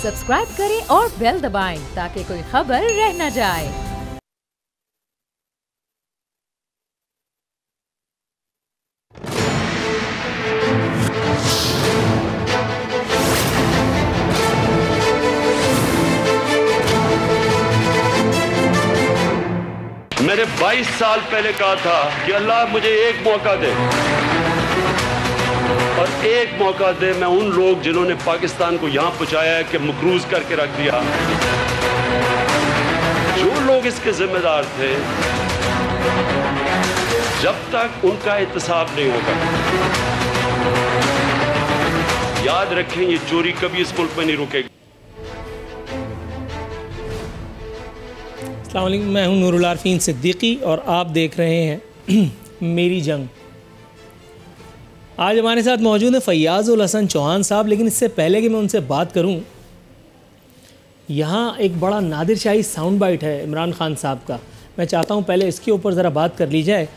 Subscribe करें और bell दबाएं ताकि कोई खबर रह न जाए। मैंने 22 साल पहले कहा था कि अल्लाह मुझे एक मौका दे, और एक मौका दे मैं उन लोग जिन्होंने पाकिस्तान को यहां पहुंचाया है कि मकरूज करके रख दिया। जो लोग इसके जिम्मेदार थे, जब तक उनका एहतसाब नहीं होगा, याद रखें ये चोरी कभी इस मुल्क में नहीं रुकेगी। अस्सलाम वालेकुम, मैं हूं नूरुल आरफीन सिद्दीकी और आप देख रहे हैं मेरी जंग। आज हमारे साथ मौजूद है फैयाज़ उल हसन चौहान साहब। लेकिन इससे पहले कि मैं उनसे बात करूं, यहाँ एक बड़ा नादिर शाही साउंड बाइट है इमरान खान साहब का। मैं चाहता हूं पहले इसके ऊपर ज़रा बात कर ली जाए,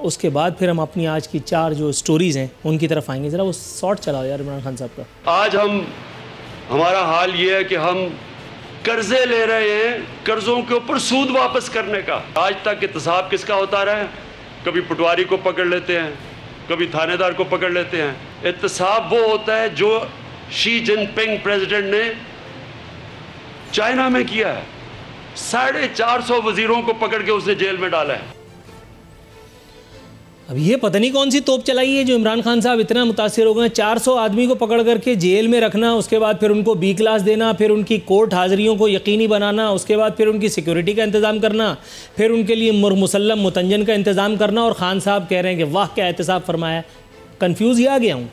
उसके बाद फिर हम अपनी आज की 4 जो स्टोरीज़ हैं उनकी तरफ आएंगे। ज़रा वो शॉर्ट चलाओ यार इमरान खान साहब का। आज हमारा हाल ये है कि हम कर्जे ले रहे हैं, कर्जों के ऊपर सूद वापस करने का। आज तक एहतसाब किसका होता रहा है? कभी पटवारी को पकड़ लेते हैं, कभी थानेदार को पकड़ लेते हैं। एहतसाब वो होता है जो शी जिनपिंग प्रेसिडेंट ने चाइना में किया है। 450 वजीरों को पकड़ के उसने जेल में डाला है। अब ये पता नहीं कौन सी तोप चलाई है जो इमरान खान साहब इतना मुतासिर हो गए। 400 आदमी को पकड़ करके जेल में रखना, उसके बाद फिर उनको B क्लास देना, फिर उनकी कोर्ट हाज़िरियों को यकीनी बनाना, उसके बाद फिर उनकी सिक्योरिटी का इंतज़ाम करना, फिर उनके लिए मुसल्लम मुतंजन का इंतज़ाम करना। और ख़ान साहब कह रहे हैं कि वाह क्या एहतसाब फरमाया। कन्फ्यूज़ ही आ गया हूँ।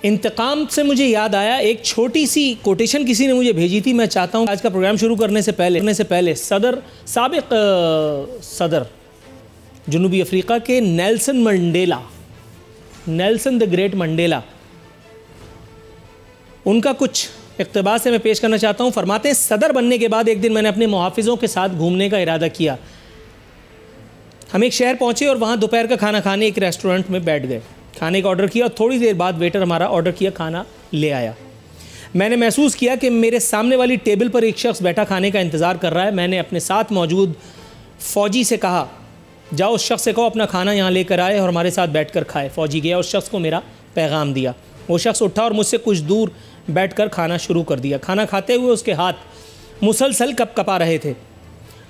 इंतकाम से मुझे याद आया, एक छोटी सी कोटेशन किसी ने मुझे भेजी थी। मैं चाहता हूँ आज का प्रोग्राम शुरू करने से पहले साबिक़ सदर जनूबी अफ्रीका के नेल्सन द ग्रेट मंडेला, उनका कुछ इक़्तिबास से मैं पेश करना चाहता हूँ। फरमाते हैं, सदर बनने के बाद एक दिन मैंने अपने मुहाफ़िज़ों के साथ घूमने का इरादा किया। हम एक शहर पहुँचे और वहाँ दोपहर का खाना खाने एक रेस्टोरेंट में बैठ गए। खाने का ऑर्डर किया और थोड़ी देर बाद वेटर हमारा ऑर्डर किया खाना ले आया। मैंने महसूस किया कि मेरे सामने वाली टेबल पर एक शख्स बैठा खाने का इंतज़ार कर रहा है। मैंने अपने साथ मौजूद फ़ौजी से कहा, जाओ उस शख्स से कहो अपना खाना यहाँ लेकर आए और हमारे साथ बैठकर खाए। फ़ौजी गया, उस शख्स को मेरा पैगाम दिया। वो शख्स उठा और मुझसे कुछ दूर बैठकर खाना शुरू कर दिया। खाना खाते हुए उसके हाथ मुसलसल कपकपा रहे थे।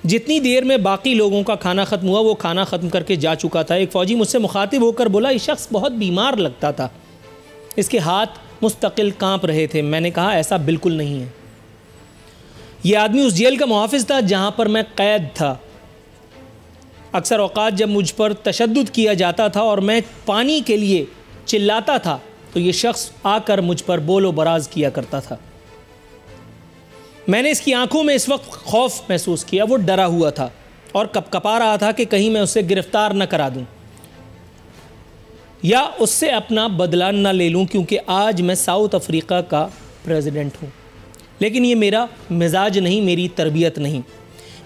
जितनी देर में बाकी लोगों का खाना ख़त्म हुआ, वो खाना ख़त्म करके जा चुका था। एक फ़ौजी मुझसे मुखातिब होकर बोला, ये शख्स बहुत बीमार लगता था, इसके हाथ मुस्तकिल काँप रहे थे। मैंने कहा, ऐसा बिल्कुल नहीं है। ये आदमी उस जेल का मुहाफ़िज़ था जहाँ पर मैं कैद था। अक्सर औक़ात जब मुझ पर तशद्दुद किया जाता था और मैं पानी के लिए चिल्लाता था, तो ये शख्स आकर मुझ पर बोलो बराज किया करता था। मैंने इसकी आंखों में इस वक्त खौफ महसूस किया। वो डरा हुआ था और कपकपा रहा था कि कहीं मैं उसे गिरफ़्तार न करा दूं या उससे अपना बदला न ले लूं, क्योंकि आज मैं साउथ अफ्रीका का प्रेसिडेंट हूं। लेकिन ये मेरा मिजाज नहीं, मेरी तरबियत नहीं।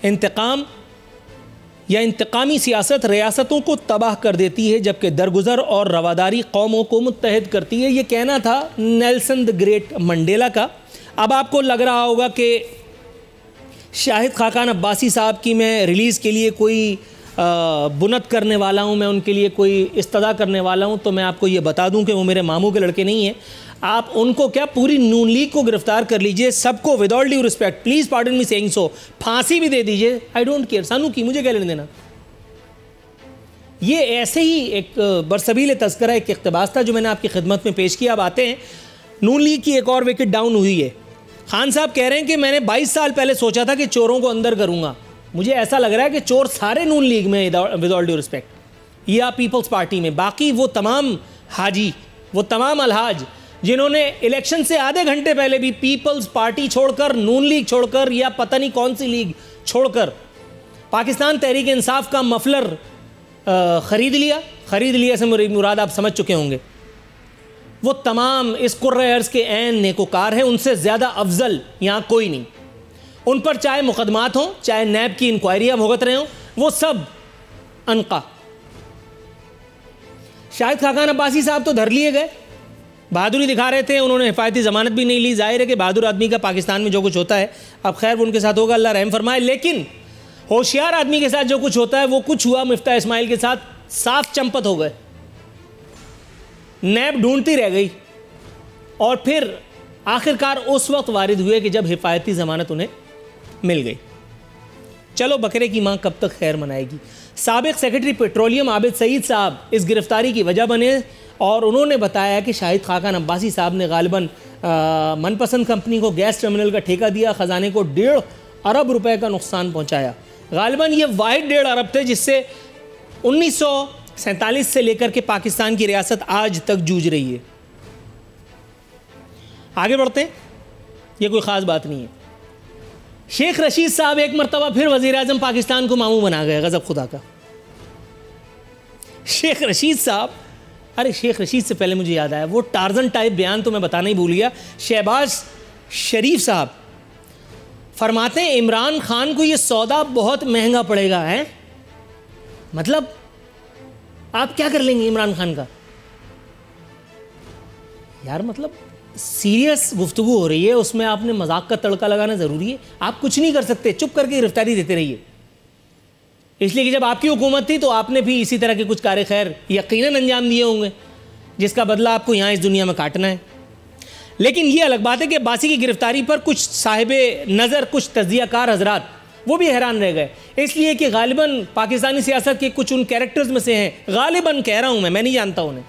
इंतकाम या इंतकामी सियासत रियासतों को तबाह कर देती है, जबकि दरगुजर और रवादारी कौमों को मुत्तहद करती है। ये कहना था नेल्सन द ग्रेट मंडेला का। अब आपको लग रहा होगा कि शाहिद खाकान अब्बासी साहब की मैं रिलीज़ के लिए कोई बुनत करने वाला हूँ, मैं उनके लिए कोई इस्तदा करने वाला हूँ। तो मैं आपको ये बता दूँ कि वो मेरे मामू के लड़के नहीं हैं। आप उनको क्या, पूरी नून लीग को गिरफ्तार कर लीजिए, सबको without due respect, please pardon me saying so, फांसी भी दे दीजिए, आई डोंट केयर। सानू की मुझे क्या लेने देना। ये ऐसे ही एक बरसबील तज़किरा, एक इक़्तिबास था जो मैंने आपकी खिदमत में पेश किया। अब आते हैं, नून लीग की एक और विकेट डाउन हुई है। खान साहब कह रहे हैं कि मैंने 22 साल पहले सोचा था कि चोरों को अंदर करूँगा। मुझे ऐसा लग रहा है कि चोर सारे नून लीग में विदाउट ड्यू रिस्पेक्ट या पीपल्स पार्टी में। बाकी वो तमाम हाजी, वो तमाम अलहाज जिन्होंने इलेक्शन से आधे घंटे पहले भी पीपल्स पार्टी छोड़कर, नून लीग छोड़कर या पता नहीं कौन सी लीग छोड़कर पाकिस्तान तहरीक इंसाफ का मफलर ख़रीद लिया से मुराद आप समझ चुके होंगे। वो तमाम इस कुर्रे अर्ज़ के ऐन नेकोकार हैं। उनसे ज़्यादा अफजल यहाँ कोई नहीं। उन पर चाहे मुकदमात हों, चाहे नैब की इंक्वायरियाँ भुगत रहे हों, वो सब अनका। शाहिद खाकान अब्बासी साहब तो धर लिए गए, बहादुरी दिखा रहे थे, उन्होंने हिफायती ज़मानत भी नहीं ली। जाहिर है कि बहादुर आदमी का पाकिस्तान में जो कुछ होता है, अब खैर वो उनके साथ होगा, अल्लाह रहम फरमाए। लेकिन होशियार आदमी के साथ जो कुछ होता है वो कुछ हुआ मिफ्ता इस्माइल के साथ, साफ चंपत हो गए, नैब ढूंढती रह गई और फिर आखिरकार उस वक्त वारिद हुए कि जब हिफायती ज़मानत उन्हें मिल गई। चलो बकरे की माँ कब तक खैर मनाएगी। साबिक सेक्रेटरी पेट्रोलियम आबिद सईद साहब इस गिरफ्तारी की वजह बने और उन्होंने बताया कि शाहिद खाकान अब्बासी साहब ने गालिबन मनपसंद कंपनी को गैस टर्मिनल का ठेका दिया, ख़जाने को 1.5 अरब रुपए का नुकसान पहुंचाया। गालिबन ये वाहिद 1.5 अरब थे जिससे 1947 से लेकर के पाकिस्तान की रियासत आज तक जूझ रही है। आगे बढ़ते हैं, ये कोई ख़ास बात नहीं है। शेख रशीद साहब एक मरतबा फिर वज़ीर आज़म पाकिस्तान को मामू बना गए, गज़ब खुदा का। शेख रशीद साहब, अरे शेख रशीद से पहले मुझे याद आया वो टार्जन टाइप बयान तो मैं बताना ही भूल गया। शहबाज शरीफ साहब फरमाते हैं इमरान खान को ये सौदा बहुत महंगा पड़ेगा है, मतलब आप क्या कर लेंगे इमरान खान का? यार मतलब सीरियस गुफ्तगू हो रही है, उसमें आपने मजाक का तड़का लगाना ज़रूरी है? आप कुछ नहीं कर सकते, चुप करके गिरफ्तारी देते रहिए। इसलिए कि जब आपकी हुकूमत थी तो आपने भी इसी तरह के कुछ कार्य खैर यकीनन अंजाम दिए होंगे, जिसका बदला आपको यहाँ इस दुनिया में काटना है। लेकिन ये अलग बात है कि अब्बासी की गिरफ्तारी पर कुछ साहिबे नज़र, कुछ तज्जियाकार हजरात वो भी हैरान रह गए, इसलिए कि गालिबन पाकिस्तानी सियासत के कुछ उन कैरेक्टर्स में से हैं, गालिबन कह रहा हूँ मैं नहीं जानता उन्हें,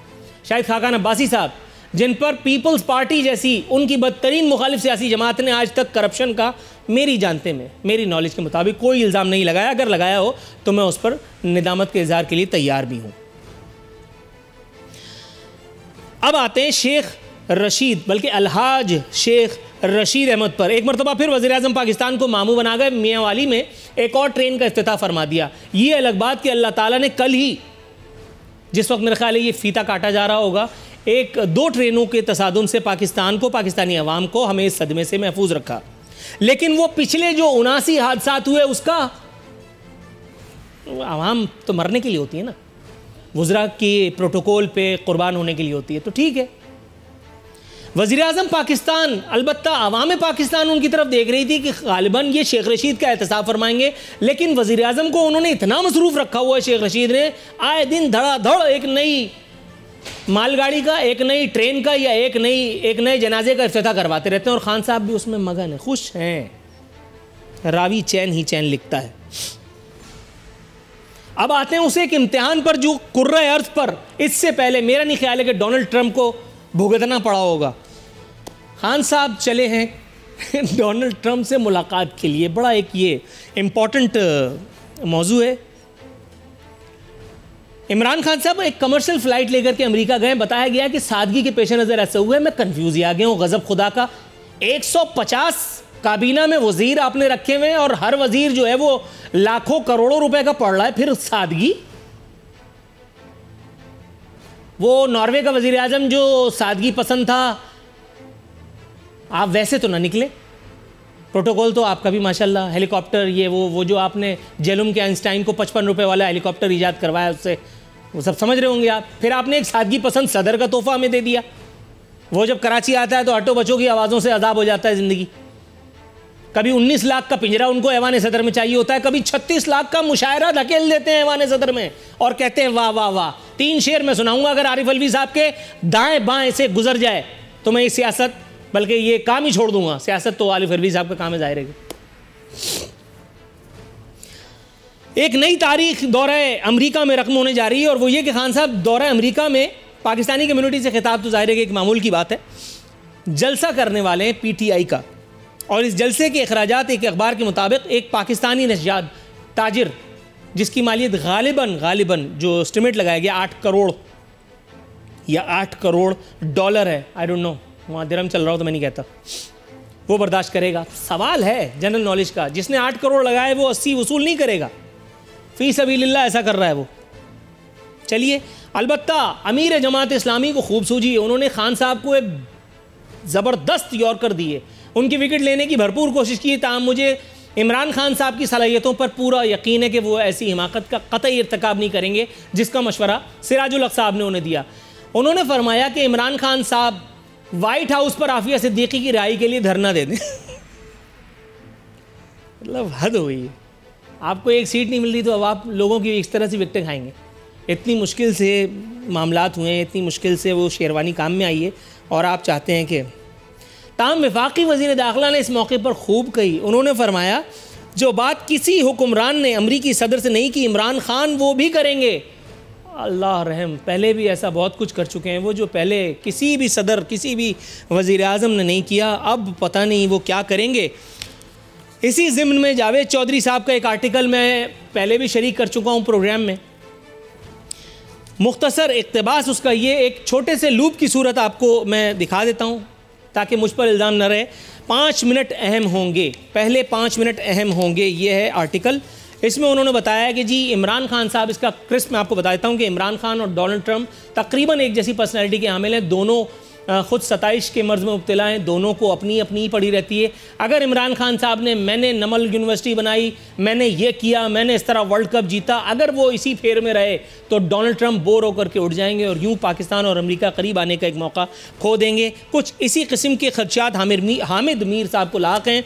शाहिद खाकान अब्बासी साहब, जिन पर पीपल्स पार्टी जैसी उनकी बदतरीन मुखालिफ सियासी जमात ने आज तक करप्शन का मेरी जानते में, मेरी नॉलेज के मुताबिक कोई इल्ज़ाम नहीं लगाया। अगर लगाया हो तो मैं उस पर निदामत के इजहार के लिए तैयार भी हूँ। अब आते हैं शेख रशीद, बल्कि अलहाज शेख रशीद अहमद पर। एक मरतबा फिर वज़ीर आज़म पाकिस्तान को मामू बना गए, मियाँ वाली में एक और ट्रेन का इफ्तिताह फरमा दिया। ये अलग बात कि अल्लाह ताला ने कल ही, जिस वक्त मेरे ख्याल है ये फीता काटा जा रहा होगा, 1-2 ट्रेनों के तसादुम से पाकिस्तान को, पाकिस्तानी अवाम को हमें इस सदमे से महफूज रखा। लेकिन वो पिछले जो 79 हादसात हुए उसका, अवाम तो मरने के लिए होती है ना, वुज़रा की प्रोटोकॉल पे कुर्बान होने के लिए होती है, तो ठीक है। वज़ीर आज़म पाकिस्तान, अलबत्ता अवाम पाकिस्तान उनकी तरफ देख रही थी कि गालिबन ये शेख रशीद का एहतसाब फरमाएंगे, लेकिन वज़ीर आज़म को उन्होंने इतना मसरूफ़ रखा हुआ है शेख रशीद ने, आए दिन धड़ाधड़ एक नई मालगाड़ी का, एक नई ट्रेन का या एक नए जनाजे का इफ्तिताह करवाते रहते हैं और खान साहब भी उसमें मगन है, खुश हैं। रावी चैन ही चैन लिखता है। अब आते हैं उसे एक इम्तिहान पर जो कुर्रा अर्ज़ पर इससे पहले मेरा नहीं ख्याल है कि डोनाल्ड ट्रंप को भुगतना पड़ा होगा। खान साहब चले हैं डोनाल्ड ट्रंप से मुलाकात के लिए, बड़ा एक ये इम्पॉर्टेंट मौजू है। इमरान खान साहब एक कमर्शियल फ़्लाइट लेकर के अमेरिका गए, बताया गया कि सादगी के पेश नज़र ऐसा हुआ है, मैं कन्फ्यूज़ ही आ गया हूँ, गज़ब खुदा का। 150 काबीना में वज़ीर आपने रखे हुए हैं और हर वज़ीर जो है वो लाखों करोड़ों रुपए का पड़ रहा है, फिर सादगी। वो नॉर्वे का वज़ीर आज़म जो सादगी पसंद था, आप वैसे तो ना निकले, प्रोटोकॉल तो आपका भी माशाल्लाह, हेलीकॉप्टर ये वो जो आपने जेलुम के आइंस्टाइन को 55 रुपए वाला हेलीकॉप्टर ईजाद करवाया, उससे वो सब समझ रहे होंगे आप। फिर आपने एक सादगी पसंद सदर का तोहफा हमें दे दिया, वो जब कराची आता है तो हटो बच्चों की आवाज़ों से अजाब हो जाता है ज़िंदगी। कभी 19 लाख का पिंजरा उनको ऐवान सदर में चाहिए होता है, कभी 36 लाख का मुशायरा धकेल देते हैं ऐवान सदर में और कहते हैं वाह वाह वाह। 3 शेर मैं सुनाऊंगा, अगर आरिफ अलवी साहब के दाएं बाएं से गुजर जाए तो मैं इस सियासत, बल्कि ये काम ही छोड़ दूंगा। सियासत तो आरिफ अलवी साहब का काम है, जाहिर है। एक नई तारीख दौरा अमेरिका में रकम होने जा रही है और वो ये कि खान साहब दौरा अमेरिका में पाकिस्तानी कम्युनिटी से खिताब तो जाहिर है कि एक मामूल की बात है, जलसा करने वाले हैं PTI का, और इस जलसे के अखराजात एक अखबार के मुताबिक एक पाकिस्तानी नस्याद ताजिर जिसकी मालियत गालिबन जो एस्टिमेट लगाया गया 8 करोड़ या 8 करोड़ डॉलर है, आई डोंट नो, वहाँ दिरहम चल रहा हो तो मैं नहीं कहता, वो बर्दाश्त करेगा? सवाल है जनरल नॉलेज का, जिसने 8 करोड़ लगाए वो 80 वसूल नहीं करेगा, फी सबीलिल्लाह ऐसा कर रहा है वो। चलिए, अलबत्ता अमीर जमात इस्लामी को खूब सूझी है, उन्होंने खान साहब को एक ज़बरदस्त यॉर्कर दिए, उनकी विकेट लेने की भरपूर कोशिश की। ताहम मुझे इमरान खान साहब की सलाहियतों पर पूरा यकीन है कि वो ऐसी हिमाकत का कतई इर्तिकाब नहीं करेंगे जिसका मशवरा सिराजुल हक साहब ने उन्हें दिया। उन्होंने फरमाया कि इमरान खान साहब वाइट हाउस पर आफिया सिद्दीकी की रिहाई के लिए धरना दे दें। मतलब हद हो गई। आपको एक सीट नहीं मिल रही तो अब आप लोगों की इस तरह से विकटें खाएंगे। इतनी मुश्किल से मामलात हुए हैं, इतनी मुश्किल से वो शेरवानी काम में आई है और आप चाहते हैं कि ताम वफाकी वज़ीर दाखिला ने इस मौके पर खूब कही। उन्होंने फरमाया जो बात किसी हुक्मरान ने अमरीकी सदर से नहीं की, इमरान खान वो भी करेंगे। अल्लाह रहम, पहले भी ऐसा बहुत कुछ कर चुके हैं वो, जो पहले किसी भी सदर किसी भी वज़ीर आज़म ने नहीं किया, अब पता नहीं वो क्या करेंगे। इसी ज़िम्न में जावेद चौधरी साहब का एक आर्टिकल मैं पहले भी शरीक कर चुका हूँ प्रोग्राम में। मुख्तसर इक़्तिबास उसका ये एक छोटे से लूप की सूरत आपको मैं दिखा देता हूँ ताकि मुझ पर इल्ज़ाम न रहे। 5 मिनट अहम होंगे, पहले 5 मिनट अहम होंगे, ये है आर्टिकल। इसमें उन्होंने बताया कि जी इमरान खान साहब, इसका क्रिस्प मैं आपको बता देता हूँ कि इमरान खान और डोनाल्ड ट्रंप तकरीबन एक जैसी पर्सनैलिटी के हामिल हैं। दोनों ख़ुद 27 के मर्ज़ में मुब्तला हैं, दोनों को अपनी अपनी पड़ी रहती है। अगर इमरान खान साहब ने मैंने नमल यूनिवर्सिटी बनाई, मैंने ये किया, मैंने इस तरह वर्ल्ड कप जीता, अगर वो इसी फेर में रहे तो डोनाल्ड ट्रंप बोर होकर के उठ जाएंगे और यूँ पाकिस्तान और अमेरिका करीब आने का एक मौका खो देंगे। कुछ इसी किस्म के खदशात हामिद मीर साहब को लाक हैं,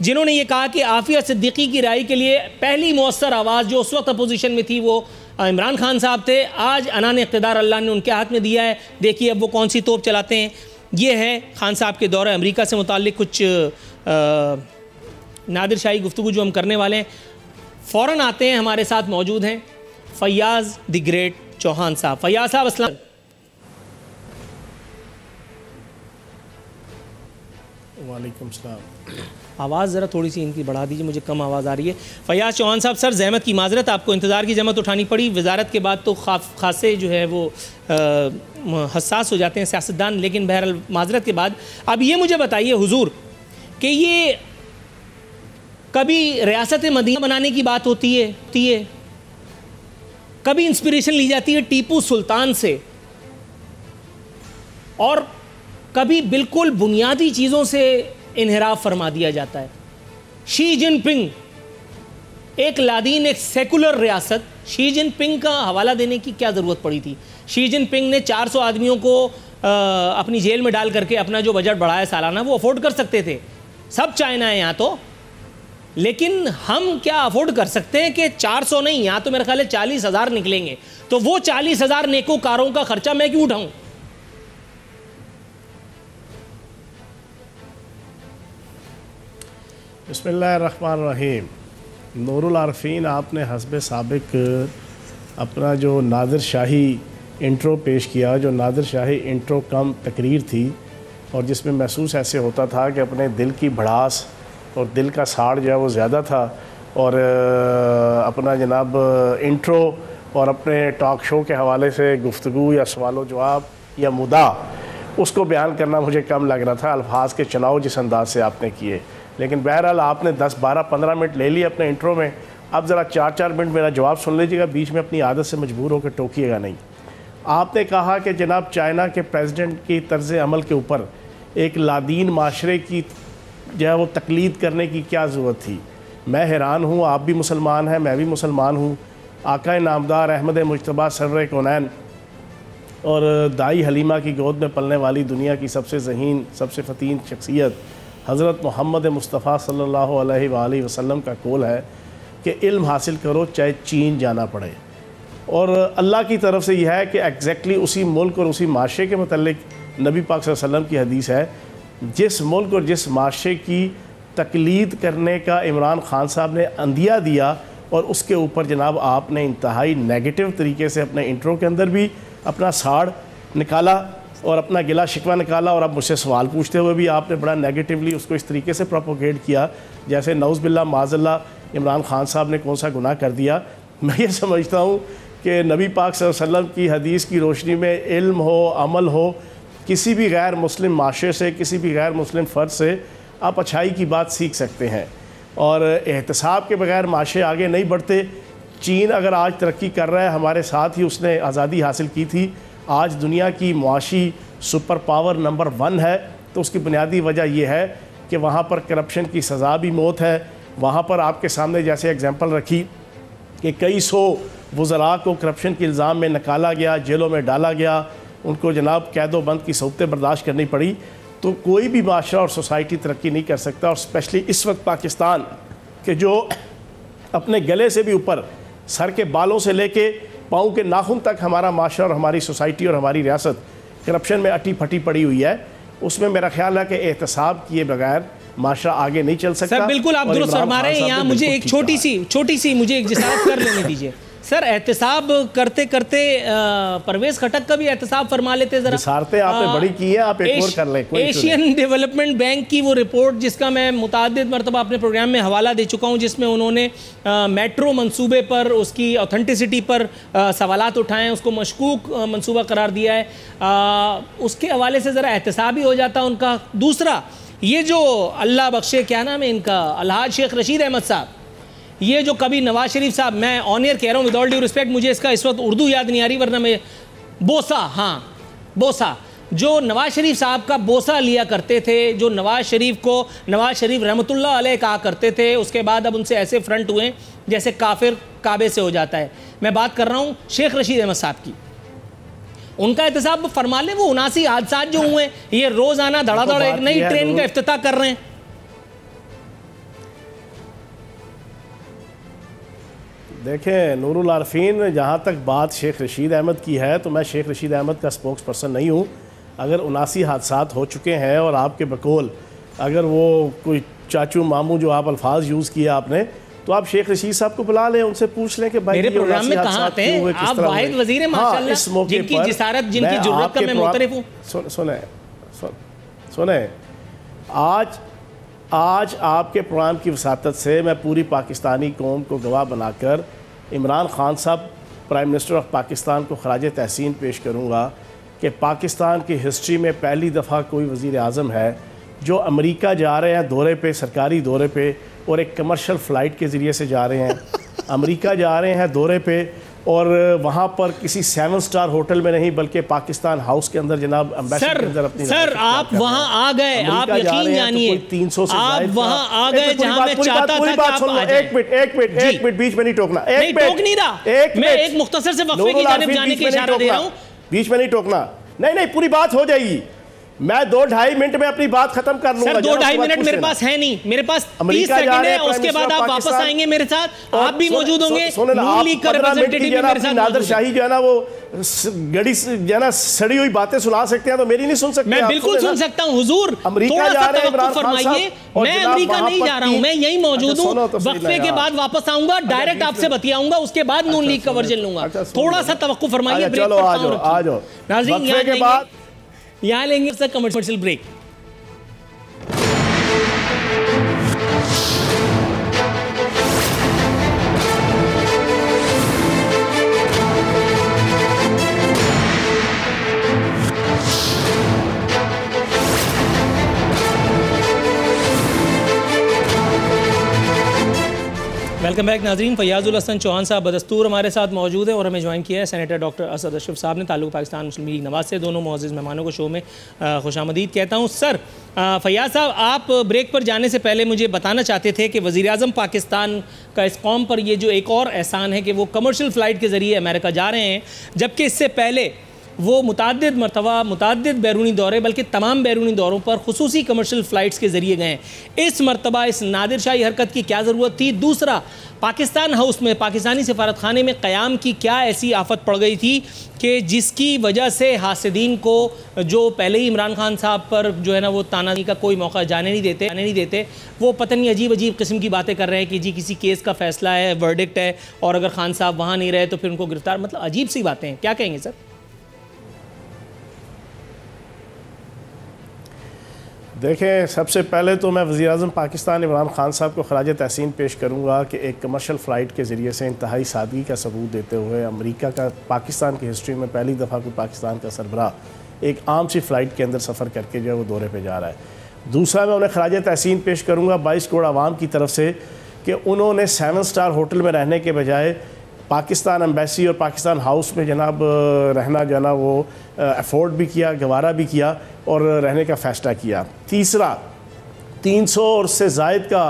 जिन्होंने ये कहा कि आफिया सिद्दीकी की राय के लिए पहली मौसर आवाज़ जो उस वक्त अपोजिशन में थी वो इमरान खान साहब थे। आज अनान इक़्तिदार अल्लाह ने उनके हाथ में दिया है। देखिए अब वो कौन सी तोप चलाते हैं। ये है खान साहब के दौरे अमेरिका से मुताल्लिक़ कुछ नादिर शाही गुफ्तगू जो हम करने वाले हैं। फ़ौरन आते हैं, हमारे साथ मौजूद हैं फ़याज़ द ग्रेट चौहान साहब। फ़याज़ साहब अस्सलाम। वालेकुम सलाम। आवाज़ ज़रा थोड़ी सी इनकी बढ़ा दीजिए, मुझे कम आवाज़ आ रही है। फ़याज़ चौहान साहब, सर ज़हमत की माज़रत, आपको इंतज़ार की ज़हमत उठानी पड़ी। वज़ारत के बाद तो खासे जो है वो हसास हो जाते हैं सियासतदान, लेकिन बहरहाल माज़रत के बाद अब ये मुझे बताइए हुजूर कि ये कभी रियासत मदीना बनाने की बात होती है, कभी इंस्पिरेशन ली जाती है टीपू सुल्तान से, और कभी बिल्कुल बुनियादी चीज़ों से इन्हिराफ फरमा दिया जाता है। शी जिनपिंग, एक लादीन, एक सेकुलर रियासत, शी जिनपिंग का हवाला देने की क्या ज़रूरत पड़ी थी? शी जिनपिंग ने 400 आदमियों को अपनी जेल में डाल करके अपना जो बजट बढ़ाया सालाना, वो अफोर्ड कर सकते थे। सब चाइना है यहाँ तो, लेकिन हम क्या अफोर्ड कर सकते हैं कि 400 नहीं, यहाँ तो मेरे ख्याल है 40,000 निकलेंगे, तो वो 40,000 नेकोकारों का खर्चा मैं क्यों उठाऊँ? बिस्मिल्लाहिर्रहमानिर्रहीम। नूरुल आरफीन, आपने हस्ब साबिक अपना जो नादिर शाही इंट्रो पेश किया, जो नादिर शाही इंट्रो कम तकरीर थी, और जिसमें महसूस ऐसे होता था कि अपने दिल की भड़ास और दिल का साड़ जो है वो ज़्यादा था, और अपना जनाब इंट्रो और अपने टॉक शो के हवाले से गुफ्तगू या सवाल जवाब या मुद्दा उसको बयान करना मुझे कम लग रहा था, अल्फाज के चुनाव जिस अंदाज से आपने किए। लेकिन बहरहाल आपने 10, 12, 15 मिनट ले लिए अपने इंट्रो में। अब ज़रा 4-4 मिनट मेरा जवाब सुन लीजिएगा, बीच में अपनी आदत से मजबूर होकर टोकिएगा नहीं। आपने कहा कि जनाब चाइना के प्रेसिडेंट की तर्ज़ अमल के ऊपर एक लादीन माशरे की जो है वो तकलीद करने की क्या ज़रूरत थी। मैं हैरान हूँ, आप भी मुसलमान हैं, मैं भी मुसलमान हूँ। आका नामदार अहमद मुज्तबा सर्र कौनैन और दाई हलीमा की गोद में पलने वाली दुनिया की सबसे ज़हीन, सबसे फ़तीन शख्सियत हज़रत मोहम्मद मुस्तफ़ा सल्लल्लाहु अलैहि वसल्लम का कौल है कि इल्म हासिल करो चाहे चीन जाना पड़े। और अल्लाह की तरफ से यह है कि एग्जैक्टली उसी मुल्क और उसी माशरे के मतलब नबी पाक सल्लल्लाहु अलैहि वसल्लम की हदीस है, जिस मुल्क और जिस माशरे की तकलीद करने का इमरान खान साहब ने अंदिया दिया, और उसके ऊपर जनाब आपने इंतहाई नेगेटिव तरीके से अपने इंट्रो के अंदर भी अपना साड़ निकाला और अपना गिला शिकवा निकाला, और अब मुझसे सवाल पूछते हुए भी आपने बड़ा नेगेटिवली उसको इस तरीके से प्रोपोगेट किया जैसे नौज़ बिल्ला माज़ल्ला इमरान खान साहब ने कौन सा गुनाह कर दिया। मैं ये समझता हूँ कि नबी पाक सल्लल्लाहु अलैहि वसल्लम की हदीस की रोशनी में इल्म हो, अमल हो, किसी भी गैर मुस्लिम माशरे से, किसी भी गैर मुस्लिम फ़र्द से आप अच्छाई की बात सीख सकते हैं, और एहतसाब के बगैर माशरे आगे नहीं बढ़ते। चीन अगर आज तरक्की कर रहा है, हमारे साथ ही उसने आज़ादी हासिल की थी, आज दुनिया की मुआशी सुपर पावर नंबर 1 है, तो उसकी बुनियादी वजह यह है कि वहाँ पर करप्शन की सज़ा भी मौत है। वहाँ पर आपके सामने जैसे एग्जांपल रखी कि कई सौ वज़रा को करप्शन के इल्ज़ाम में निकाला गया, जेलों में डाला गया, उनको जनाब कैदो बंद की सौतें बर्दाश्त करनी पड़ी, तो कोई भी माशरा और सोसाइटी तरक्की नहीं कर सकता। और स्पेशली इस वक्त पाकिस्तान के जो अपने गले से भी ऊपर, सर के बालों से लेके पाँव के नाखून तक हमारा माशरा और हमारी सोसाइटी और हमारी रियासत करप्शन में अटी फटी पड़ी हुई है, उसमें मेरा ख्याल है कि एहतसाब किए बगैर माशरा आगे नहीं चल सकता। सर बिल्कुल आप दुरुस्त फरमा रहे हैं। यहाँ मुझे एक छोटी सी मुझे एक जिसारत कर लेने दीजिए। सर एहतसाब करते करते परवेज खटक का भी एहतसाब फरमा लेते जरा। जिसारतें आपने बड़ी की है, आप एक और कर लें। एशियन डेवलपमेंट बैंक की वो रिपोर्ट जिसका मैं मुतादिद मरतबा अपने प्रोग्राम में हवाला दे चुका हूँ, जिसमें उन्होंने मेट्रो मंसूबे पर उसकी ऑथेंटिसिटी पर सवालात उठाएं, उसको मशकूक मंसूबा करार दिया है, उसके हवाले से ज़रा एहतसाब ही हो जाता उनका। दूसरा, ये जो अल्लाह बख्शे क्या नाम है इनका, अलहाज शेख रशीद अहमद साहब, ये जो कभी नवाज शरीफ साहब, मैं ऑन एयर कह रहा हूँ विद ऑल ड्यू रिस्पेक्ट, मुझे इसका इस वक्त उर्दू याद नहीं आ रही, वरना मैं बोसा, हाँ बोसा, जो नवाज शरीफ साहब का बोसा लिया करते थे, जो नवाज शरीफ को नवाज शरीफ रहमतुल्लाह अलैह कहा करते थे, उसके बाद अब उनसे ऐसे फ्रंट हुए जैसे काफिर काबे से हो जाता है। मैं बात कर रहा हूँ शेख रशीद अहमद साहब की। उनका एहतसाब फरमा लें, वो 79 हादसा जो हुए, ये रोजाना धड़ाधड़ एक नई ट्रेन का इफ्तिताह कर रहे हैं। देखें नूरुल आरफीन, जहाँ तक बात शेख रशीद अहमद की है, तो मैं शेख रशीद अहमद का स्पोक्स पर्सन नहीं हूँ। अगर 79 हादसात हो चुके हैं और आपके बकौल अगर वो कोई चाचू मामू जो आप अल्फाज यूज़ किया आपने, तो आप शेख रशीद साहब को बुला लें, उनसे पूछ लें कि भाई मेरे प्रोग्राम में कहाँ आते हैं आप? वाहिद वजीर हैं माशाल्लाह, इस मौके जिनकी जिसारत, जिनकी जुर्रत का मैं मुतरिफ हूँ। सुने, आज आपके प्रोग्राम की वसातत से मैं पूरी पाकिस्तानी कौम को गवाह बनाकर इमरान खान साहब प्राइम मिनिस्टर ऑफ पाकिस्तान को खराज तहसीन पेश करूँगा कि पाकिस्तान की हिस्ट्री में पहली दफ़ा कोई वज़ीर आज़म है जो अमेरिका जा रहे हैं दौरे पे, सरकारी दौरे पे, और एक कमर्शियल फ़्लाइट के ज़रिए से जा रहे हैं। अमेरिका जा रहे हैं दौरे पे और वहाँ पर किसी 7 स्टार होटल में नहीं बल्कि पाकिस्तान हाउस के अंदर जनाब एम्बेसडर के अंदर अपनी सर आप वहाँ आ गए, आप यकीन जानिए 300 से आप वहाँ आ गए जहाँ मैं चाहता था कि आप आ जाएं। एक मिनट बीच में नहीं टोकना, नहीं टोक नहीं रहा, मैं एक मुख्तसर से वक्फे की जानिब जाने की इशारा दे रहा हूँ। बीच में नहीं टोकना, नहीं पूरी बात हो जाएगी, मैं 2-2.5 मिनट में अपनी बात खत्म कर लूंगा। सर 2-2.5 मिनट मेरे पास है नहीं, मेरे पास 30 सेकंड है, उसके बाद आप वापस आएंगे मेरे साथ, आप भी मौजूद होंगे, नून लीग का रिप्रेजेंटेटिव भी मेरे साथ। नादिर शाही जो है ना वो गड़ी जो है ना सड़ी हुई बातें सुना सकते हैं, तो मेरी नहीं सुन सकते। मैं बिल्कुल सुन सकता हूँ हुजूर, अमेरिका जा रहे हैं इमरान खान साहब, मैं अमेरिका नहीं जा रहा हूँ, मैं यहीं मौजूद हूँ, वक्फे के बाद वापस आऊंगा, डायरेक्ट आपसे बतियाऊंगा, उसके बाद नून लीग का वर्जन लूंगा। थोड़ा सा तवक्कुफ फरमाइए, चलो आ जाओ नाज़रीन, के बाद यहाँ लेंगे sir commercial break. Welcome back नाजरीन। फयाजुल हसन चौहान साहब बदस्तूर हमारे साथ मौजूद है और हमें ज्वाइन किया है सेनेटर डॉक्टर असद अशरफ साहब ने, ताल्लुक पाकिस्तान मुस्लिम लीग नवाज से। दोनों मुअज़्ज़िज़ मेहमानों को शो में खुशामदीद कहता हूँ। सर फयाज साहब, आप ब्रेक पर जाने से पहले मुझे बताना चाहते थे कि वज़ीर आज़म पाकिस्तान का इस कौम पर ये जो एक और एहसान है कि वो कमर्शियल फ़्लाइट के ज़रिए अमेरिका जा रहे हैं, जबकि इससे पहले वो मुताद्दिद मरतबा मुताद्दिद बैरूनी दौरे, बल्कि तमाम बैरूनी दौरों पर खुसूसी कमर्शियल फ़्लाइट्स के ज़रिए गए। इस मरतबा इस नादिर शाही हरकत की क्या ज़रूरत थी? दूसरा, पाकिस्तान हाउस में, पाकिस्तानी सफारत खाने में क़याम की क्या ऐसी आफत पड़ गई थी कि जिसकी वजह से हासिदीन को, जो पहले ही इमरान खान साहब पर जो है ना वो तानाज़ी का कोई मौका जाने नहीं देते, वो पता नहीं अजीब अजीब किस्म की बातें कर रहे हैं कि जी किसी केस का फ़ैसला है, वर्डिक्ट है, और अगर खान साहब वहाँ नहीं रहे तो फिर उनको गिरफ्तार, मतलब अजीब सी बातें हैं। क्या कहेंगे सर? देखें, सबसे पहले तो मैं वज़ीर-ए-आज़म पाकिस्तान इमरान खान साहब को खराज तहसीन पेश करूँगा कि एक कमर्शियल फ़्लाइट के ज़रिए से इंतहाई सादगी का सबूत देते हुए अमेरिका का, पाकिस्तान की हिस्ट्री में पहली दफ़ा कोई पाकिस्तान का सरबराह एक आम सी फ़्लाइट के अंदर सफ़र करके जो है वो दौरे पे जा रहा है। दूसरा, मैं उन्हें खराज तहसीन पेश करूँगा 22 करोड़ आवाम की तरफ से कि उन्होंने 7 स्टार होटल में रहने के बजाय पाकिस्तान एम्बेसी और पाकिस्तान हाउस में जनाब रहना जो है ना वो अफोर्ड भी किया, गवारा भी किया और रहने का फ़ैसला किया। तीसरा, 300 और उससे ज़ायद का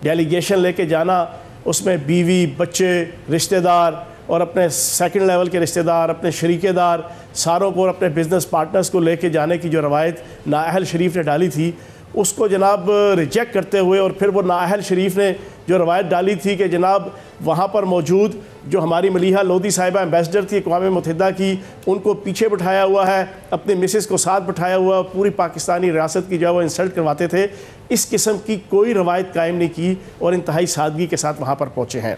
डेलीगेशन लेके जाना, उसमें बीवी, बच्चे, रिश्तेदार और अपने सेकंड लेवल के रिश्तेदार, अपने शरीकेदार सारों को और अपने बिज़नेस पार्टनर्स को लेके जाने की जो रवायत नाअहल शरीफ ने डाली थी, उसको जनाब रिजेक्ट करते हुए, और फिर वो नाअहल शरीफ ने जो रवायत डाली थी कि जनाब वहाँ पर मौजूद जो हमारी मलीहा लोधी साहिबा एम्बेसडर थी अक़वाम मुत्तहिदा की, उनको पीछे बिठाया हुआ है, अपनी मिसेस को साथ बिठाया हुआ, पूरी पाकिस्तानी रियासत की जो है वो इंसल्ट करवाते थे। इस किस्म की कोई रवायत कायम नहीं की और इंतहाई सादगी के साथ वहाँ पर पहुँचे हैं।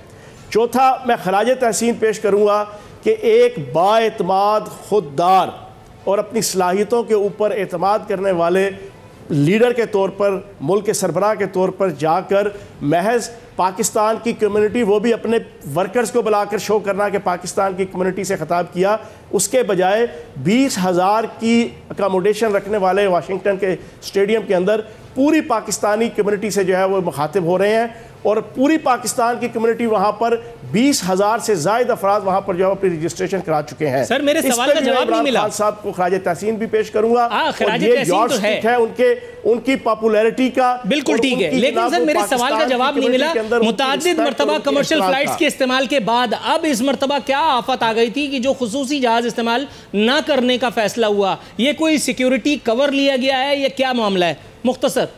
चौथा, मैं खराज तहसीन पेश करूँगा कि एक बाएतमाद, खुददार और अपनी सलाहियतों के ऊपर एतमाद करने वाले लीडर के तौर पर, मुल्क के सरबराह के तौर पर जाकर महज पाकिस्तान की कम्युनिटी, वो भी अपने वर्कर्स को बुलाकर शो करना कि पाकिस्तान की कम्युनिटी से ख़िताब किया, उसके बजाय 20,000 की अकोमोडेशन रखने वाले वाशिंगटन के स्टेडियम के अंदर पूरी पाकिस्तानी कम्युनिटी से जो है वो मुखातिब हो रहे हैं, और पूरी पाकिस्तान की कम्युनिटी वहाँ पर 20,000 से ज़ायद अफराद वहाँ पर जो है अपनी रजिस्ट्रेशन करा चुके हैं। सर मेरे सवाल का जवाब नहीं मिला। खान साहब को खराज तहसीन भी पेश करूंगा, खराज तहसीन तो है उनकी पॉपुलैरिटी का, बिल्कुल ठीक है, लेकिन सर मेरे सवाल का जवाब नहीं मिला। मुताद्दिद मरतबा कमर्शियल फ्लाइट्स के इस्तेमाल के बाद अब इस मरतबा क्या आफत आ गई थी कि जो खुसूसी जहाज इस्तेमाल ना करने का फैसला हुआ? ये कोई सिक्योरिटी कवर लिया गया है या क्या मामला है? मुख्तसर।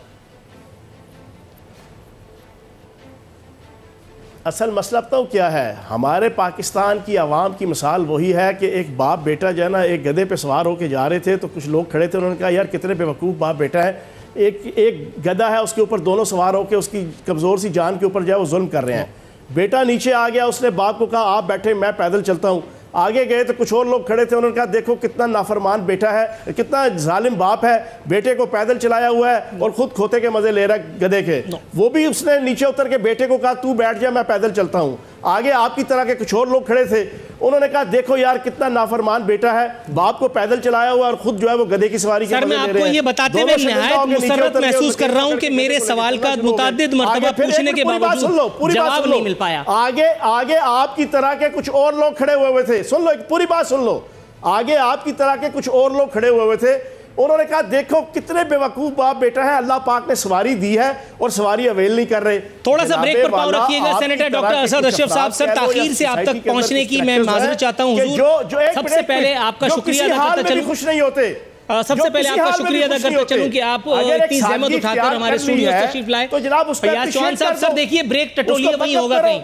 असल मसला तो क्या है, हमारे पाकिस्तान की आवाम की मिसाल वही है कि एक बाप बेटा जो है ना, एक गधे पे सवार होकर जा रहे थे तो कुछ लोग खड़े थे, उन्होंने कहा यार कितने बेवकूफ़ बाप बेटा है, एक गधा है उसके ऊपर दोनों सवार होकर उसकी कमज़ोर सी जान के ऊपर जो है वो जुल्म कर रहे हैं। बेटा नीचे आ गया, उसने बाप को कहा आप बैठे, मैं पैदल चलता हूँ। आगे गए तो कुछ और लोग खड़े थे, उन्होंने कहा देखो कितना नाफरमान बेटा है, कितना जालिम बाप है, बेटे को पैदल चलाया हुआ है और खुद खोते के मजे ले रहा है गधे के। वो भी उसने नीचे उतर के बेटे को कहा तू बैठ जा, मैं पैदल चलता हूँ। आगे आपकी तरह के कुछ और लोग खड़े थे, उन्होंने कहा देखो यार कितना नाफरमान बेटा है, बाप को पैदल चलाया हुआ और खुद जो है वो गधे की सवारी के मजे ले रहे हैं। सर मैं आपको ये बताते हुए निहायत मुसर्रत महसूस कर रहा हूं कि मेरे सवाल का मुताद्दिद मर्तबा पूछने के बावजूद जवाब नहीं मिल पाया। आगे आपकी तरह के कुछ और लोग खड़े हुए थे, सुन लो पूरी बात सुन लो। आगे आपकी तरह के कुछ और लोग खड़े हुए थे, उन्होंने कहा देखो कितने बेवकूफ बाप बेटा है, अल्लाह पाक ने सवारी दी है और सवारी अवेल नहीं कर रहे। थोड़ा सा ब्रेक पर पाव रखिएगा सेनेटर डॉक्टर असद अशरफ साहब। सर ताखीर से आप तक पहुंचने की मैं माजरत चाहता हूं हुजूर। सबसे पहले आपका शुक्रिया अदा करता चलूं, खुश नहीं होते। सबसे पहले आपका शुक्रिया अदा करता चलूं कि आप इतनी जहमत उठाकर हमारे स्टूडियो तशरीफ लाए। तो जनाब फैयाज चौहान साहब, सर देखिए ब्रेक टटोलिए वहीं होगा कहीं,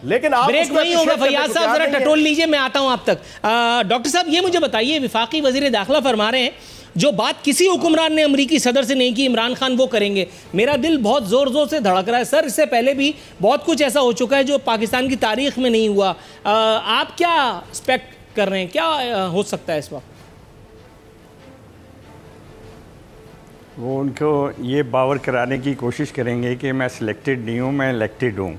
लेकिन ब्रेक वहीं होगा। फैयाज साहब जरा टटोल लीजिए, मैं आता हूं आप तक। डॉक्टर साहब ये मुझे बताइए, वफाकी वजीर दाखिला फरमा रहे हैं जो बात किसी हुक्मरान ने अमरीकी सदर से नहीं की, इमरान खान वो करेंगे। मेरा दिल बहुत ज़ोर ज़ोर से धड़क रहा है सर, इससे पहले भी बहुत कुछ ऐसा हो चुका है जो पाकिस्तान की तारीख में नहीं हुआ। आप क्या एक्सपेक्ट कर रहे हैं, क्या हो सकता है इस वक्त? वो उनको ये बावर कराने की कोशिश करेंगे कि मैं सिलेक्टेड नहीं हूँ, मैं इलेक्टेड हूँ,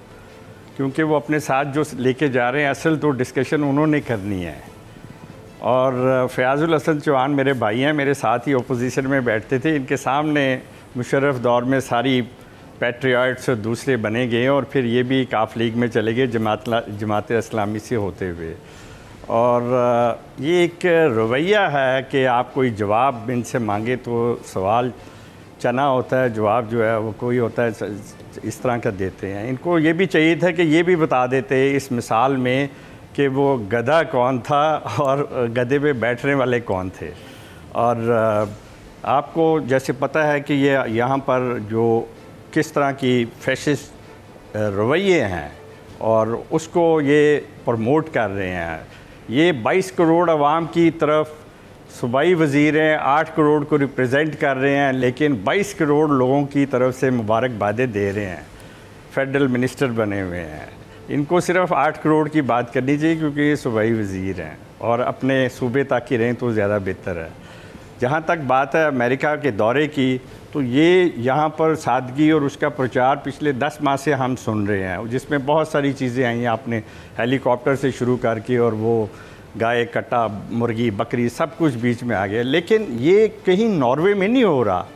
क्योंकि वो अपने साथ जो लेके जा रहे हैं असल तो डिस्कशन उन्होंने करनी है। और फयाजुल हसन चौहान मेरे भाई हैं, मेरे साथ ही अपोजिशन में बैठते थे, इनके सामने मुशर्रफ दौर में सारी पैट्रियट्स दूसरे बने गए और फिर ये भी काफ लीग में चले गए जमात इस्लामी से होते हुए। और ये एक रवैया है कि आप कोई जवाब इनसे मांगे तो सवाल चना होता है, जवाब जो है वो कोई होता है इस तरह का देते हैं। इनको ये भी चाहिए था कि ये भी बता देते इस मिसाल में कि वो गधा कौन था और गधे पे बैठने वाले कौन थे। और आपको जैसे पता है कि ये यहाँ पर जो किस तरह की फैशिस्ट रवैये हैं और उसको ये प्रमोट कर रहे हैं। ये 22 करोड़ आवाम की तरफ सूबाई वज़ीर हैं, 8 करोड़ को रिप्रेजेंट कर रहे हैं, लेकिन 22 करोड़ लोगों की तरफ से मुबारकबादें दे रहे हैं, फेडरल मिनिस्टर बने हुए हैं। इनको सिर्फ 8 करोड़ की बात करनी चाहिए क्योंकि ये सूबाई वज़ीर हैं और अपने सूबे तक ही रहें तो ज़्यादा बेहतर है। जहाँ तक बात है अमेरिका के दौरे की, तो ये यहाँ पर सादगी और उसका प्रचार पिछले 10 माह से हम सुन रहे हैं, जिसमें बहुत सारी चीज़ें आई हैं। आपने हेलीकॉप्टर से शुरू करके और वो गाय, कट्टा, मुर्गी, बकरी सब कुछ बीच में आ गया, लेकिन ये कहीं नॉर्वे में नहीं हो रहा।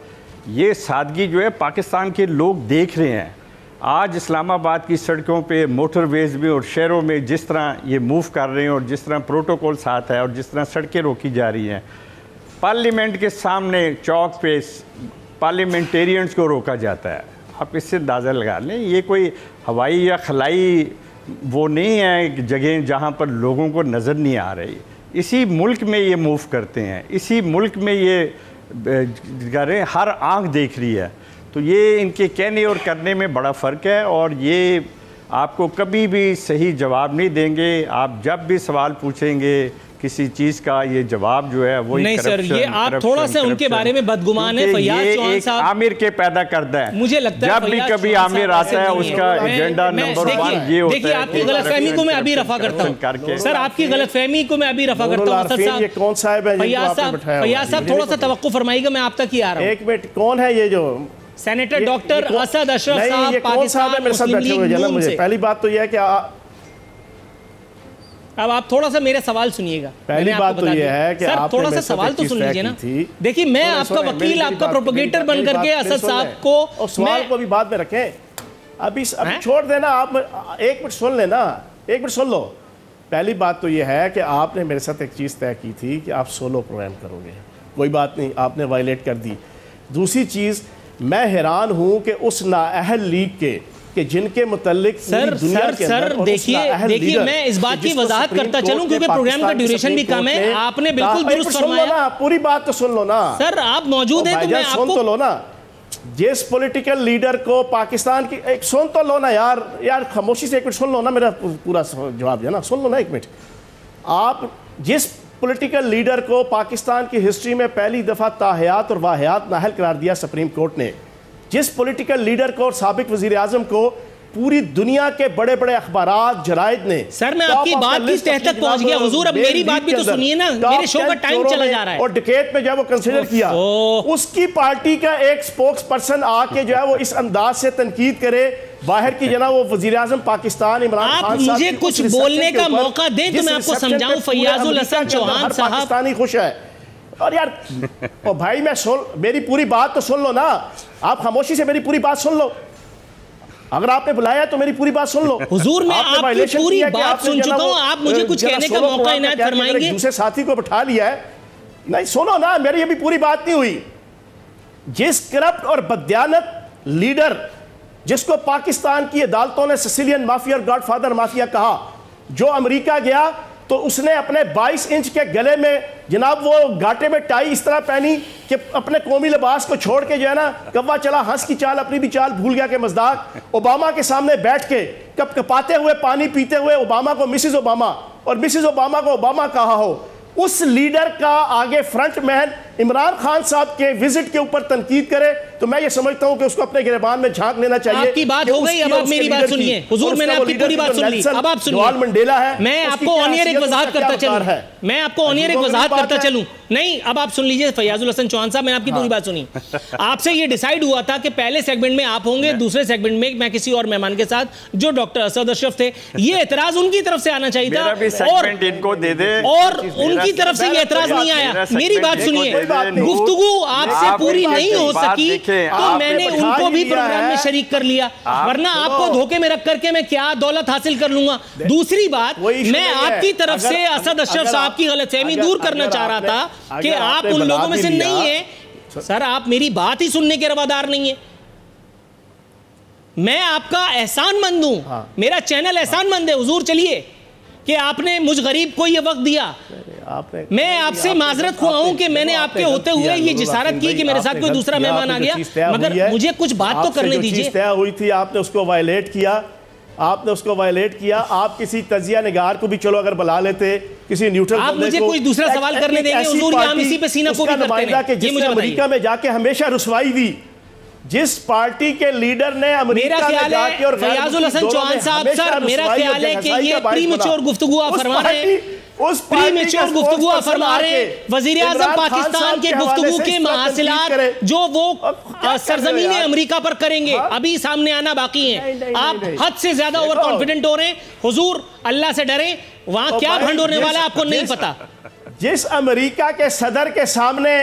ये सादगी जो है पाकिस्तान के लोग देख रहे हैं। आज इस्लामाबाद की सड़कों पे, मोटरवेज़ में और शहरों में जिस तरह ये मूव कर रहे हैं और जिस तरह प्रोटोकॉल साथ है और जिस तरह सड़कें रोकी जा रही हैं, पार्लियामेंट के सामने चौक पे पार्लियामेंटेरियंस को रोका जाता है। आप इससे अंदाज़ा लगा लें, ये कोई हवाई या खलाई वो नहीं है जगह जहाँ पर लोगों को नज़र नहीं आ रही। इसी मुल्क में ये मूव करते हैं, इसी मुल्क में ये करें, हर आंख देख रही है। तो ये इनके कहने और करने में बड़ा फ़र्क है, और ये आपको कभी भी सही जवाब नहीं देंगे। आप जब भी सवाल पूछेंगे किसी चीज़ का, ये जवाब जो है वो नहीं सर, ये आप थोड़ा सा उनके बारे में बदगुमान है। फैयाज चौहान साहब आमिर के पैदा करता है, मुझे लगता है जब भी कभी आमिर आता है उसका एजेंडा नंबर 1 ये होता है। देखिए, आपकी गलतफहमी को मैं अभी रफा करता हूँ सर, आपकी गलतफहमी को मैं अभी रफा करता हूँ। असद साहब, कौन साहब है? फैयाज साहब थोड़ा सा तवक्कुफ फरमाइएगा, मैं आप तक ही आ रहा हूँ। एक मिनट, कौन है ये जो सेनेटर डॉक्टर असद अशरफ साहब, पाकिस्तान मुस्लिम लीग नून से। पहली बात तो यह है कि अब आप थोड़ा सा मेरे सवाल सुनिएगा। पहली बात तो ये है कि सर थोड़ा सा सवाल तो सुन लीजिए ना। देखिए, मैं आपका वकील, आपका प्रोपेगेटर बन करके असद साहब को, और सवाल को भी बाद में रखें, अभी छोड़ देना। आप 1 मिनट सुन लेना, 1 मिनट सुन लो। पहली बात तो ये है कि आपने मेरे साथ एक चीज़ तय की थी कि आप सोलो प्रोग्राम करोगे, कोई बात नहीं, आपने वायलेट कर दी। दूसरी चीज़, मैं हैरान हूँ कि उस नाअहल लीग के जिनके मुतल्लिक सर देखिए मैं इस बात की वजाहत करता चलूं क्योंकि प्रोग्राम का ड्यूरेशन भी कम है। आपने बिल्कुल दुरुस्त फरमाया। पूरी बात तो सुन लो ना सर, आप मौजूद हैं तो मैं आपको सुन तो लो ना। जिस पॉलिटिकल लीडर को पाकिस्तान की, एक सुन तो लो ना यार खामोशी से 1 मिनट सुन लो ना, मेरा पूरा जवाब देना, सुन लो ना 1 मिनट। आप जिस पॉलिटिकल लीडर को पाकिस्तान की हिस्ट्री में पहली दफ़ा ताहयात और वाहियात नाहल करार दिया सुप्रीम कोर्ट ने, जिस पॉलिटिकल लीडर को और साबिक वज़ीर आज़म को पूरी दुनिया के बड़े बड़े अखबारात जराइद ने, सर मैं आपकी बात की तह तक पहुंच गया हुजूर, अब मेरी बात भी तो सुनिए ना, मेरे शो का टाइम चला जा रहा है। और डिकेट में जब वो कंसीडर किया, उसकी पार्टी का एक स्पोक्स पर्सन आके जो है वो इस अंदाज से तनकीद करे बाहर की जना, वो वज़ीर आज़म पाकिस्तान इमरान खान साहब, आप मुझे कुछ बोलने का मौका दें तो मैं आपको समझाऊं। फैयाजुल हसन चौहान साहब, पाकिस्तानी खुश है। और यार ओ भाई, मैं सुन, मेरी पूरी बात तो सुन लो ना। आप खामोशी से मेरी पूरी बात सुन लो। अगर आपने बुलाया तो मेरी पूरी बात सुन लो। हुजूर, मैं आपकी पूरी बात सुन चुका हूं, आप मुझे कुछ कहने का मौका इनायत फरमाएंगे? दूसरे साथी को बिठा लिया है, नहीं सुनो ना, मेरी अभी पूरी बात नहीं हुई। जिस करप्ट और बदयानत लीडर जिसको पाकिस्तान की अदालतों ने सिसिलियन माफिया और गॉडफादर माफिया कहा, जो अमेरिका गया तो उसने अपने 22 इंच के गले में जनाब वो घाटे में टाई इस तरह पहनी कि अपने कौमी लिबास को छोड़ के जो है ना, कव्वा चला हंस की चाल, अपनी भी चाल भूल गया के मज़दाक। ओबामा के सामने बैठ के कपकपाते हुए पानी पीते हुए ओबामा को मिसिस ओबामा और मिसिस ओबामा को ओबामा कहा हो, उस लीडर का आगे फ्रंट मैन इमरान खान साहब के विजिट के ऊपर तनकीद करे तो मैं ये समझता हूं कि उसको अपने गिरबान में झांक लेना चाहिए। आपकी बात हो गई, अब आप मेरी बात सुनिए। हुजूर, मैंने आपकी पूरी बात सुन ली, अब आप सुनिए। मंडेला है, मैं आपको ऑनियर एक वजाहत करता चलूं, मैं आपको ऑनियर एक वजाहत करता चलूं। नहीं, अब आप सुन लीजिए फैयाजुल हसन चौहान साहब, मैंने आपकी पूरी बात सुनी। आपसे ये डिसाइड हुआ था कि पहले सेगमेंट में आप होंगे, दूसरे सेगमेंट में मैं किसी और मेहमान के साथ, जो डॉक्टर असद अशरफ थे। ये एतराज उनकी तरफ से आना चाहिए था और उनकी तरफ से ये एतराज नहीं आया। मेरी बात सुनिए, गुफ्तगू आपसे पूरी नहीं हो सकी तो मैंने उनको भी प्रोग्राम में शरीक कर लिया, वरना आपको धोखे में रख करके मैं क्या दौलत हासिल कर लूंगा। दूसरी बात, मैं आपकी तरफ से असद अशरफ साहब की गलतफहमी दूर करना चाह रहा था कि आप उन लोगों में से नहीं है। सर, आप मेरी बात ही सुनने के रवादार नहीं है। मैं आपका एहसानमंद हूं, मेरा चैनल एहसानमंद है हुजूर। चलिए कि आपने मुझ गरीब को ये वक्त दिया, मैं आपसे माजरत खुआ हूं कि मैंने आपके होते हुए ये जिसारत की कि मेरे साथ कोई दूसरा मेहमान आ गया, मगर मुझे कुछ बात तो करने दीजिए। तय हुई थी, आपने उसको वायलेट किया, आपने उसको वायलेट किया। आप किसी तजिया निगार को भी चलो अगर बुला लेते, किसी न्यूट्रल, आप मुझे कोई दूसरा सवाल करने देंगे हुजूर, या हम इसी पे सीना को भी करते हैं? ये मुझे अमेरिका में जाके हमेशा रुसवाई दी, जिस पार्टी के लीडर ने अमेरिका में जाके, और फैयाजुल हसन चौहान साहब, सर मेरा ख्याल है कि ये प्रीमेच्योर गुफ्तगू आप फरमा रहे हैं, प्रीमेच्योर गुफ्तगू आप फरमा रहे हैं। वजीर आज़म पाकिस्तान के गुफ्तगू के महासिलात जो वो सरजमीन अमेरिका पर करेंगे अभी सामने आना बाकी है। आप हद से ज्यादा ओवर कॉन्फिडेंट हो रहे हैं हुजूर, अल्लाह से डरे, वहां क्या भंड होने वाला है आपको नहीं पता। जिस अमेरिका के सदर के सामने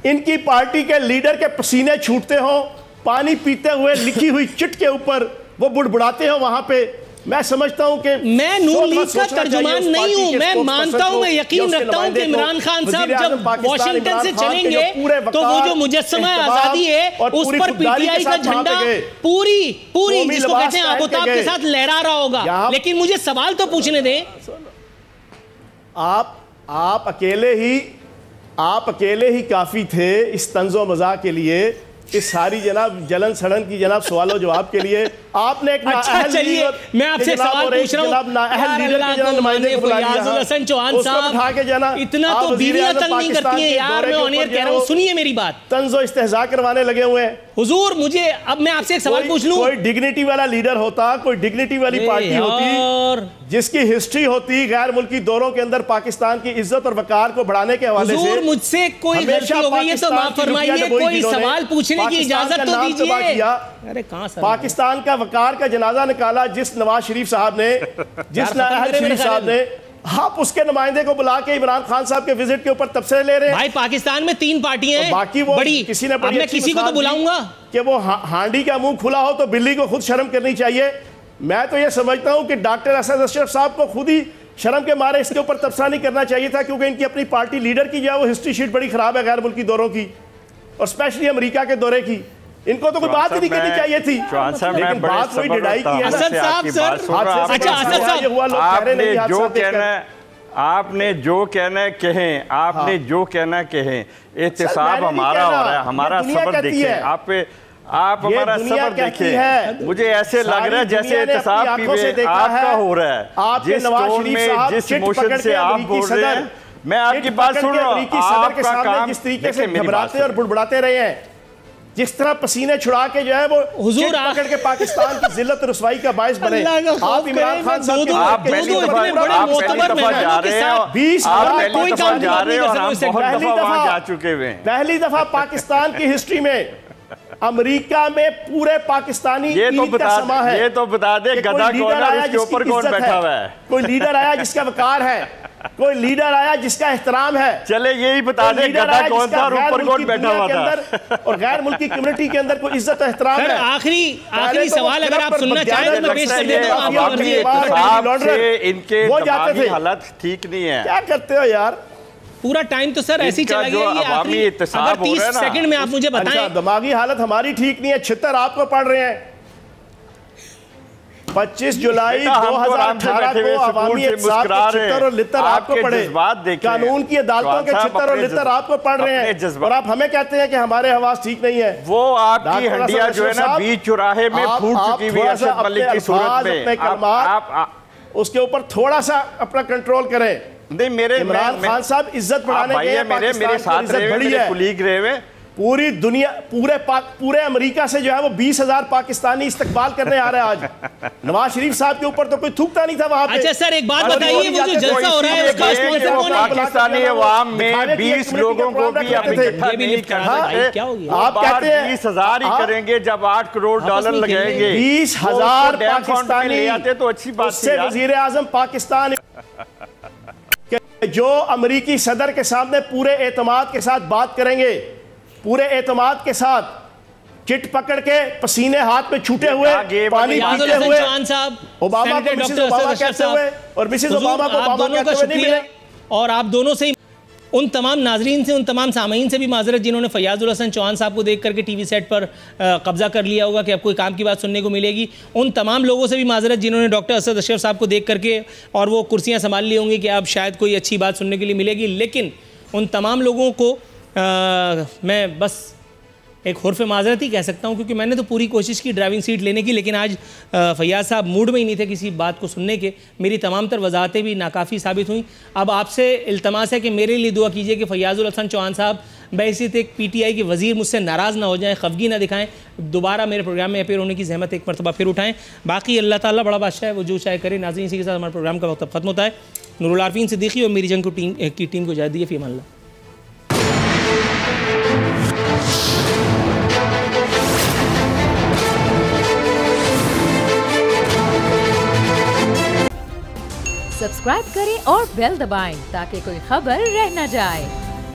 इनकी पार्टी के लीडर के पसीने छूटते हो, पानी पीते हुए लिखी हुई चिट के ऊपर वो बुड़बुड़ाते हो वहां पे, मैं समझता हूं कि मैं नून लीग का तर्जुमान नहीं हूं, मैं मानता हूं, मैं यकीन रखता हूं कि इमरान खान साहब जब वॉशिंगटन से चलेंगे तो वो जो मुजस्समा आजादी है उस पर पीटीआई का झंडा पूरी जिसको कहते हैं आबोताब के साथ लहरा रहा होगा। लेकिन मुझे सवाल तो पूछने दें। आप अकेले ही काफी थे इस तंज़ो मज़ाक के लिए, इस सारी जनाब जलन सड़न की जनाब सवालों जवाब के लिए। आपने एक चलिए मैं आपसे सवाल पूछ रहा हूं, फयाजुल हसन चौहान साहब इतना तो बीवियां तंग नहीं करती हैं यार, मैं ऑन एयर कह रहा हूं, सुनिए मेरी बात। तंज़ो इस्तेहज़ा करवाने लगे हुए हैं हुजूर। मुझे अब मैं आपसे एक सवाल पूछ लूं, कोई डिग्निटी वाला लीडर होता, कोई डिग्निटी वाली पार्टी होती जिसकी हिस्ट्री होती गैर मुल्की दौरों के अंदर पाकिस्तान की इज्जत और वकार को बढ़ाने के हवाले से। मुझसे कोई गलती हो गई है तो माफ फरमाइए, कोई सवाल पूछने की इजाजत तो दीजिए। अरे कहां सर, पाकिस्तान का वकार का जनाजा निकाला जिस नवाज शरीफ साहब ने, जिस नवाज शरीफ साहब ने, आप उसके नुमाइंदे को बुला के इमरान खान साहब के विजिट के ऊपर तबसरे ले रहे हैं। भाई पाकिस्तान में 3 पार्टियां हैं, बाकी वो बड़ी किसी ने मैं किसी को तो बुलाऊंगा कि वो हांडी का मुंह खुला हो तो बिल्ली को खुद शर्म करनी चाहिए। मैं तो ये समझता हूं कि डॉक्टर असद अशरफ साहब को खुद ही शर्म के मारे इसके ऊपर तबसरा नहीं करना चाहिए था, क्योंकि इनकी अपनी पार्टी लीडर की जो है वो हिस्ट्री शीट बड़ी खराब है गैर मुल्की दौरों की, और स्पेशली अमेरिका के दौरे की। इनको तो कोई बात ही नहीं करनी चाहिए थी, लेकिन बात वही डिडाई की है। असद साहब सर, अच्छा असद साहब आपने जो कहना है कहें, आपने जो कहना कहें। एहतिसाब हमारा हो रहा है, हमारा सब्र देखिए, आप हमारा सब्र देखिए। मुझे ऐसे लग रहा है जैसे एहतिसाब आपका हो रहा है, जिस टोन में, जिस इमोशन से आप बोल रहे हैं। मैं आपकी बात सुन रहा हूं, आपका काम जिस तरीके से घबराते और बुड़बुड़ाते रहे हैं, जिस तरह पसीने छुड़ा के जो है वो हुजूर पकड़ के पाकिस्तान की जिल्लत और रुसवाई का बाइस बने। आप इमरान खान साहब आप पहली दफा जा रहे हैं, 20,000 कोई काम जा रहे हैं और हम बहुत दफा वहां जा चुके हुए हैं। पहली दफा पाकिस्तान की हिस्ट्री में अमेरिका में पूरे पाकिस्तानी ईद का समा है। ये तो बता दे गधा कौन है, उसके ऊपर कौन बैठा हुआ है। कोई लीडर आया जिसका वकार है, कोई लीडर आया जिसका एहतराम है। चले यही बता दे गधा कौन था और ऊपर कौन बैठा हुआ था, और गैर मुल्की कम्युनिटी के अंदर कोई इज्जत एहतराम है। आखिरी सवाल अगर आप सुनना चाहें तो मैं पेश कर देता हूं। इनके दिमागी हालत ठीक नहीं है। क्या करते हो यार, पूरा टाइम तो सर ऐसे ही चला गया। अगर 30 सेकंड में आप मुझे बताएं। दिमागी हालत हमारी ठीक नहीं है, छितर आपको पढ़ रहे हैं। 25 जुलाई 2018 को अवामी एहतसाब के छितर और लितर आपको पढ़े, कानून की अदालतों के छितर और लितर आपको पढ़ रहे हैं, और आप हमें कहते हैं कि हमारे आवाज ठीक नहीं है। वो आपकी हंडिया जो है ना बीच चौराहे में फूट चुकी हुई है अरशद मलिक की सूरत में। आप उसके ऊपर थोड़ा सा अपना कंट्रोल करें। नहीं, मेरे इमरान खान साहब इज्जत बढ़ाने के मेरे साथ रहे, कुलीग रहे, पूरी दुनिया पूरे अमेरिका से जो है वो 20,000 पाकिस्तानी इस्तकबाल करने आ रहे हैं आज। नवाज शरीफ साहब के ऊपर तो कोई थूकता नहीं था वहां पे। अच्छा सर एक बात बताइए, वो जो जलसा हो रहा है उसका स्पॉन्सर कौन है? पाकिस्तानी अवाम में 20 लोगों को भी आप इकट्ठा नहीं करते। क्या हो गया? आप कहते हैं 20,000 ही करेंगे जब $8 करोड़ लगाएंगे, 20,000 पाकिस्तानी ले आते तो अच्छी बात थी। वजीर आजम पाकिस्तान जो अमरीकी सदर के सामने पूरे एतमाद के साथ बात करेंगे, पूरे एतमाद के साथ चिट पकड़ के पसीने हाथ में छूटे हुए, पानी पीते हुए, ओबामा को मिसेस ओबामा कहते हुए और मिसेस ओबामा को ओबामा कहते हुए नहीं मिले। और आप दोनों से उन तमाम नाजरीन से, उन तमाम सामीन से भी माजरत जिन्होंने फयाजुल हसन चौहान साहब को देख करके टीवी सेट पर कब्जा कर लिया होगा कि अब कोई काम की बात सुनने को मिलेगी। उन तमाम लोगों से भी माजरत जिन्होंने डॉक्टर असद अशरफ साहब को देख करके और वो कुर्सियां संभाल ली होंगी कि अब शायद कोई अच्छी बात सुनने के लिए मिलेगी। लेकिन उन तमाम लोगों को मैं बस एक हुर्फ माजरत ही कह सकता हूँ, क्योंकि मैंने तो पूरी कोशिश की ड्राइविंग सीट लेने की, लेकिन आज फैयाज साहब मूड में ही नहीं थे किसी बात को सुनने के। मेरी तमाम तर वजाहतें भी नाकाफ़ी साबित हुई। अब आपसे इल्तमास है कि मेरे लिए दुआ कीजिए कि फयाजुल हसन चौहान साहब बहैसियत एक PTI के वज़ीर मुझसे नाराज़ ना हो जाएं, खफगी ना दिखाएं, दोबारा मेरे प्रोग्राम में अपीयर होने की जहमत एक मरतबा फिर उठाएं। बाकी अल्लाह ताला बड़ा बादशाह है, वो जो चाहे करे। नाज़रीन, इसी के साथ हमारे प्रोग्राम का वक्त ख़त्म होता है। नूरुल आरफीन सिद्दीकी और मेरी जंग की टीम को इजाज़त दीजिए। फ़ी अमान अल्लाह। सब्सक्राइब करें और बेल दबाएं ताकि कोई खबर रह न जाए।